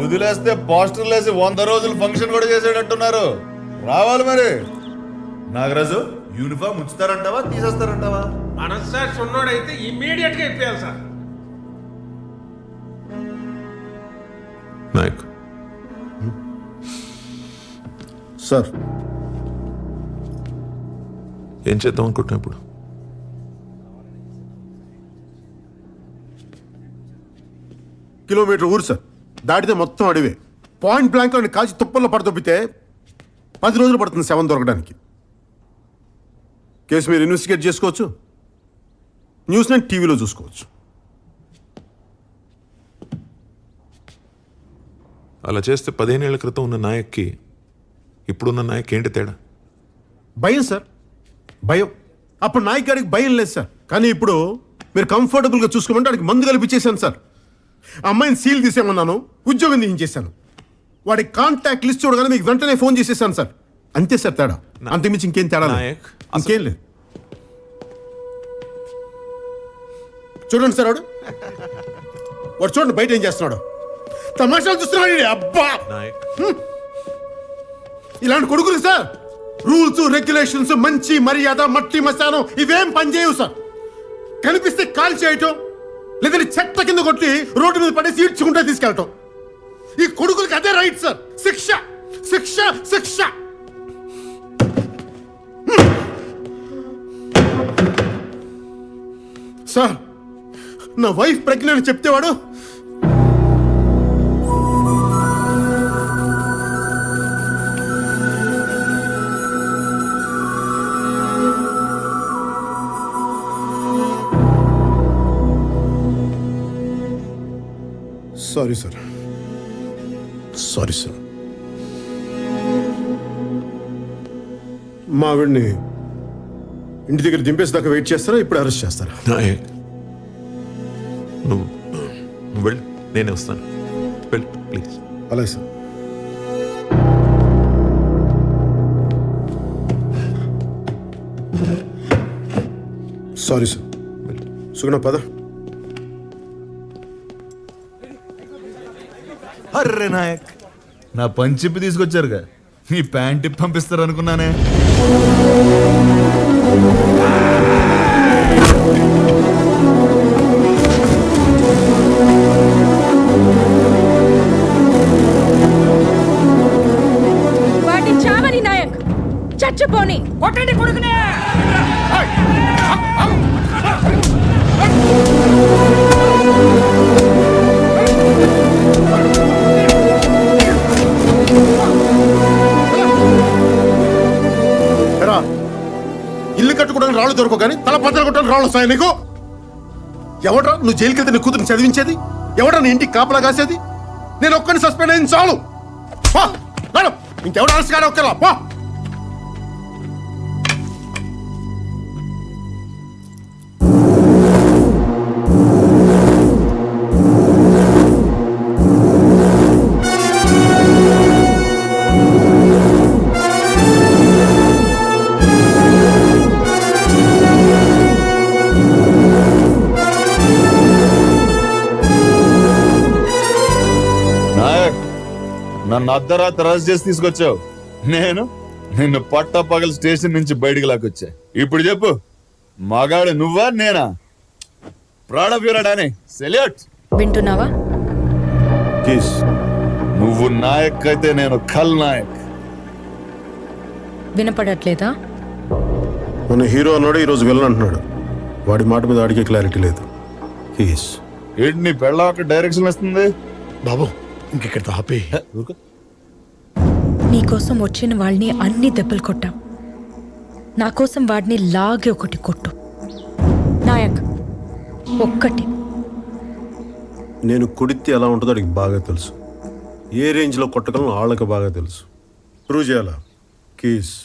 వదిలేస్తే పోస్టర్లు వేసి 100 రోజులు ఫంక్షన్ కూడా చేసేటట్టున్నారు. రావాలి మరి. నాగరాజు, యూనిఫామ్ ఉంచుతారంటావా తీసేస్తారంటావా? మనస్సాక్షి ఉన్నోడైతే ఇమ్మీడియట్ గా ఇప్పేయాలి సార్. నాయక్ సార్, ఏం చేద్దాం అనుకుంటున్నా ఇప్పుడు? కిలోమీటర్ ఊరు సార్, దాటితే మొత్తం అడివే. పాయింట్ బ్లాంక్లో కాల్చి తుప్పల్లో పడదొబ్బితే 10 రోజులు పడుతుంది శవం దొరకడానికి. కేసు మీరు ఇన్వెస్టిగేట్ చేసుకోవచ్చు, న్యూస్ నేను టీవీలో చూసుకోవచ్చు. అలా చేస్తే 15 ఏళ్ల క్రితం ఉన్న నాయక్కి ఇప్పుడున్న నాయక్ ఏంటి తేడా? భయం సార్, భయం. అప్పుడు నాయక్ గారికి భయం లేదు సార్, కానీ ఇప్పుడు మీరు కంఫర్టబుల్గా చూసుకోమంటే వాడికి మందు కల్పించేశాను సార్. ఆ అమ్మాయిని సీల్ తీసేమన్నాను, ఉద్యోగం తీయించేశాను. వాడి కాంటాక్ట్ లిస్ట్ చూడగానే మీకు వెంటనే ఫోన్ చేసేసాను సార్. అంతే సార్ తేడా, అంతకుమించి ఇంకేం తేడా నాయక్, ఇంకేం లేదు. చూడండి సార్, వాడు చూడండి బయట ఏం చేస్తున్నాడు. తమాషాలు చూస్తున్నాడు. అబ్బా, నాయక్ ఇలాంటి కొడుకులు సార్ రూల్స్ రెగ్యులేషన్స్, మంచి మర్యాద, మట్టి మశానం ఇవేం పనిచేయవు సార్. కనిపిస్తే కాల్ చేయటం, లేదంటే చెత్త కింద కొట్టి రోడ్డు మీద పడేసి ఈడ్చుకుంటే తీసుకెళ్ళటం. ఈ కొడుకులకి అదే రైట్ సార్. శిక్ష శిక్ష శిక్ష. సార్, నా వైఫ్ ప్రెగ్నెంట్ చెప్తే వాడు సారీ సార్, సారీ సార్. మా ఆవిడ్ని ఇంటి దగ్గర దింపేసేదాకా వెయిట్ చేస్తారా, ఇప్పుడు అరెస్ట్ చేస్తారా? నాయక్, నువ్వు వెళ్ళు, నేనే వస్తాను. వెళ్ళు ప్లీజ్. అలాగే సార్. Sorry sir. సుగుణ పద. అర్రే నాయక్, నా పంచిప్పి తీసుకొచ్చారుగా, మీ ప్యాంట్ ఇప్పి పంపిస్తారు అనుకున్నానే. వాటి చావని నాయక్, చచ్చిపోని కొట్టండి కొడుకునే. ఇల్లు కట్టుకోవడానికి రాళ్ళు దొరకవు కానీ తల పచ్చలు కొట్టడానికి రాళ్ళు వస్తాయి నీకు. ఎవడ్రా నువ్వు జైలుకి వెళ్తే నీ కూతురు చదివించేది? ఎవడ్రా నీ ఇంటికి కాపలా కాసేది? నేను ఒక్కడిని సస్పెండ్ అయింది చాలు. ఇంకెవరు అరెస్ట్ కానీ ఒక్కరా పో. నన్ను అర్ధరాత్రి అరెస్ట్ చేసి తీసుకొచ్చావు. నేను నిన్ను పట్టపగల స్టేషన్ నుంచి బయటికి లాక్కొచ్చా. ఇప్పుడు చెప్పు, మగాడు నువ్వా నేనా? ప్రాణవీరుడానే సెల్యూట్. వింటున్నావా? నువ్వు నాయక్ అయితే నేను ఖల్ నాయక్. వినపడట్లేదా? మన హీరో అన్నాడు, ఈరోజు విలన్ అంటున్నాడు. వాడి మాట మీద వాడికి క్లారిటీ లేదు. ఏంటి నీ పెళ్ళాక డైరెక్షన్ వస్తుంది బాబు, ఇంకెక్కడ ఆపే. నీకోసం వచ్చిన వాళ్ళని అన్ని దెబ్బలు కొట్టాం, నా కోసం వాడిని లాగే ఒకటి కొట్టు నాయక్. ఒక్కటి. నేను కొడితే ఎలా ఉంటుందో వాడికి బాగా తెలుసు. ఏ రేంజ్లో కొట్టగలను వాళ్ళకి బాగా తెలుసు. ప్రూవ్ చేయాలా? కీస్.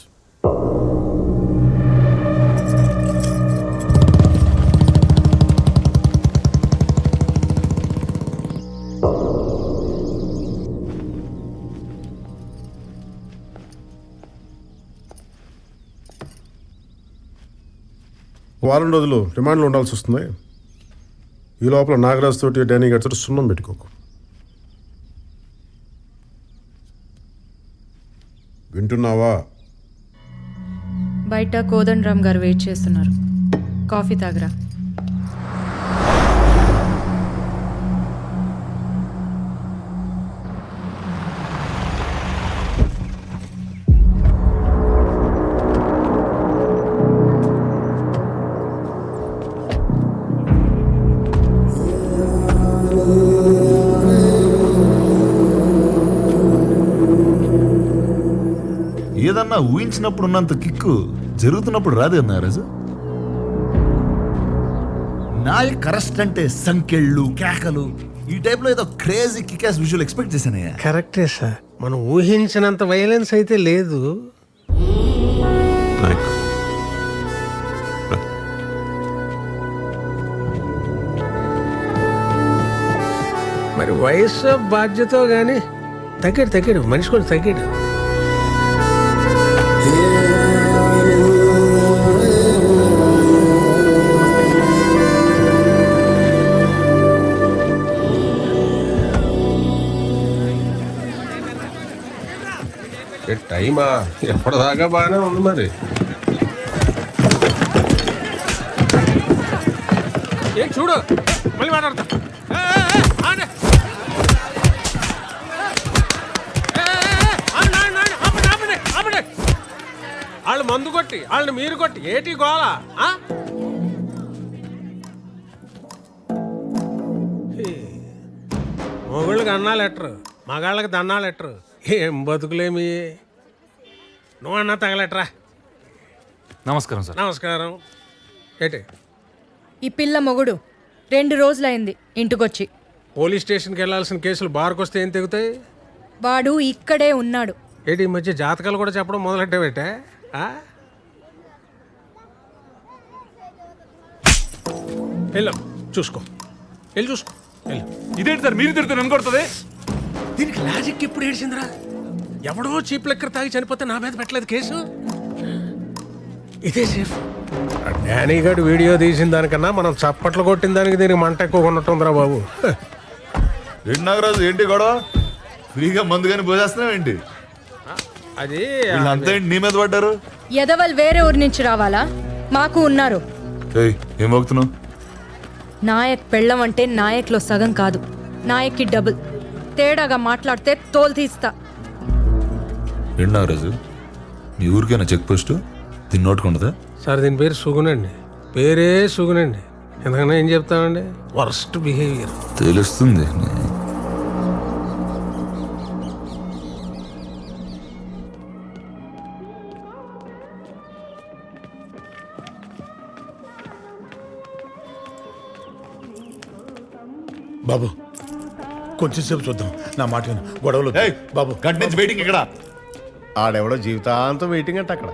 వారం రోజులు రిమాండ్లో ఉండాల్సి వస్తుంది. ఈ లోపల నాగరాజ్ తోటి డానీ గారి తోటి సున్నం పెట్టుకోకు. వింటున్నావా? బయట కోదండరామ్ గారు వెయిట్ చేస్తున్నారు. కాఫీ తాగరా. ఏదన్నా ఊహించినప్పుడు ఉన్నంత కిక్కు జరుగుతున్నప్పుడు రాదు కదా రాజు. నాయక్ అరెస్ట్ అంటే సంకెళ్ళు, కేకలు, ఈ టైప్ లో ఏదో క్రేజీ కికాస్ విజువల్ ఎక్స్పెక్ట్ చేశానయ్యా. కరెక్టే సార్, మనం ఊహించినంత వైలెన్స్ అయితే లేదు. నాయక్ రా. మరి వయసు బాధ్యత కానీ తగ్గాడు మనిషి కూడా తగ్గాడు. టైమా ఎప్పటిదాకా బాగానే ఉంది మరి. ఏం చూడు మళ్ళీ మాట్లాడతా. వాళ్ళు మందు కొట్టి వాళ్ళని మీరు కొట్టి ఏటి గోళ. మొగుళ్ళకి అన్నాలు ఎట్టరు, మగాళ్ళకి దన్నాలు ఎట్టరు. ఏం బతుకులేమి. నువ్వన్నా తగలెట్రా. నమస్కారం సార్. నమస్కారం. ఏటి ఈ పిల్ల మొగుడు 2 రోజులైంది ఇంటికొచ్చి. పోలీస్ స్టేషన్కి వెళ్ళాల్సిన కేసులు బార్కు వస్తే ఏం తెగుతాయి? వాడు ఇక్కడే ఉన్నాడు. ఏంటి ఈ మధ్య జాతకాలు కూడా చెప్పడం మొదలెట్టావేటే? వెళ్ళు చూసుకో, వెళ్ళి చూసుకో వెళ్ళు. ఇదేంటి సార్ మీరు తిడుతున్నారు నన్ను కొడుతుంది? దీనికి లాజిక్ ఎప్పుడు ఏడిచిందిరా? ఎవడో చీప్ లెక్కర్ తాగి చనిపోతే నా మీద పెట్టలేదు కేసు. ఇదే సేఫ్. డానీ గారు వీడియో తీసిన దానికన్నా మనం చప్పట్లు కొట్టిన దానికి దీనికి మంట ఎక్కువ ఉన్నట్టుందిరా బాబు. ఏంటి నాగరాజు, ఏంటి గొడవ? ఫ్రీగా మందు కానీ పోసేస్తున్నావు ఏంటి? అది అంతా ఏంటి నీ మీద పడ్డారు? ఎదవల్ వేరే ఊరి నుంచి రావాలా? మాకు ఉన్నారు. ఏం మోగుతున్నావు? నాయక్ పెళ్ళం అంటే నాయక్లో సగం కాదు, నాయక్కి డబుల్. తేడాగా మాట్లాడితే తోలు తీస్తా. ఏంటి నాగరాజు, మీ ఊరికైనా చెక్ పోస్ట్ దీన్ని నోటుకుండదా? సార్ దీని పేరు సుగునండి. పేరే సుగునండి. ఎందుకన్నా ఏం చెప్తామండి, వర్స్ట్ బిహేవియర్. తెలుస్తుంది. బాబు కొంచెం సేపు చూద్దాం, నా మాట విను. గొడవలు వద్దు. బాబు గంట నుంచి వెయిటింగ్ ఇక్కడ. ఆడెవడో జీవితాంతం వెయిటింగ్ అంటే అక్కడ.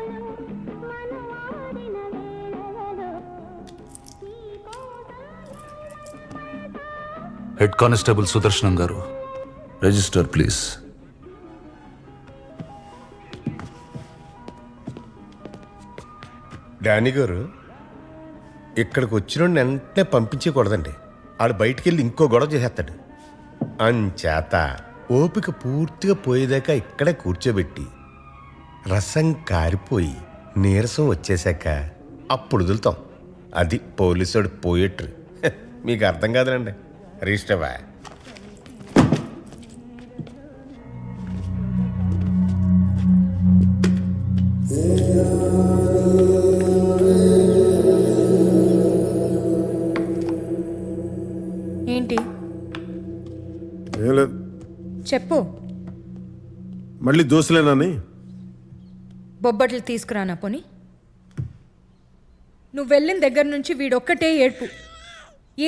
హెడ్ కానిస్టేబుల్ సుదర్శనం గారు, రిజిస్టర్ ప్లీజ్. డానీ గారు, ఇక్కడికి వచ్చిన వెంటనే పంపించకూడదండి. ఆడు బయటికి వెళ్ళి ఇంకో గొడవ చేసేస్తాడు. అంచేత ఓపిక పూర్తిగా పోయేదాకా ఇక్కడే కూర్చోబెట్టి రసం కారిపోయి నీరసం వచ్చేసాక అప్పుడు వదులుతాం. అది పోలీసుడు పోయేట్రు. మీకు అర్థం కాదులండి. రిజిస్టర్వా? ఏంటి ఏం లేదు, చెప్పు. మళ్ళీ దోశలేనని. బొబ్బట్లు తీసుకురానా పోని? నువ్వు వెళ్ళిన దగ్గర నుంచి వీడొక్కటే ఏడ్పు.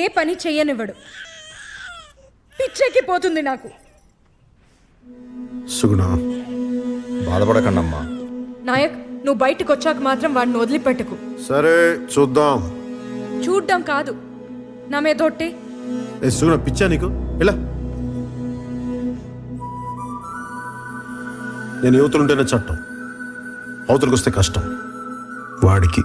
ఏ పని చెయ్యనివ్వడు. పిచ్చెక్కి పోతుంది నాకు. సుగుణ, బాధపడకండమ్మా. నాయక్, నువ్వు బయటకు వచ్చాక మాత్రం వాడిని వదిలిపెట్టకు. సరే చూద్దాం. చూడ్డం కాదు, నా మీద ఒట్టి. ఏ సుగుణ, పిచ్చా నీకు? ఇలా నేను యువతలుంటేనే చట్టం, అవతలకు వస్తే కష్టం. వాడికి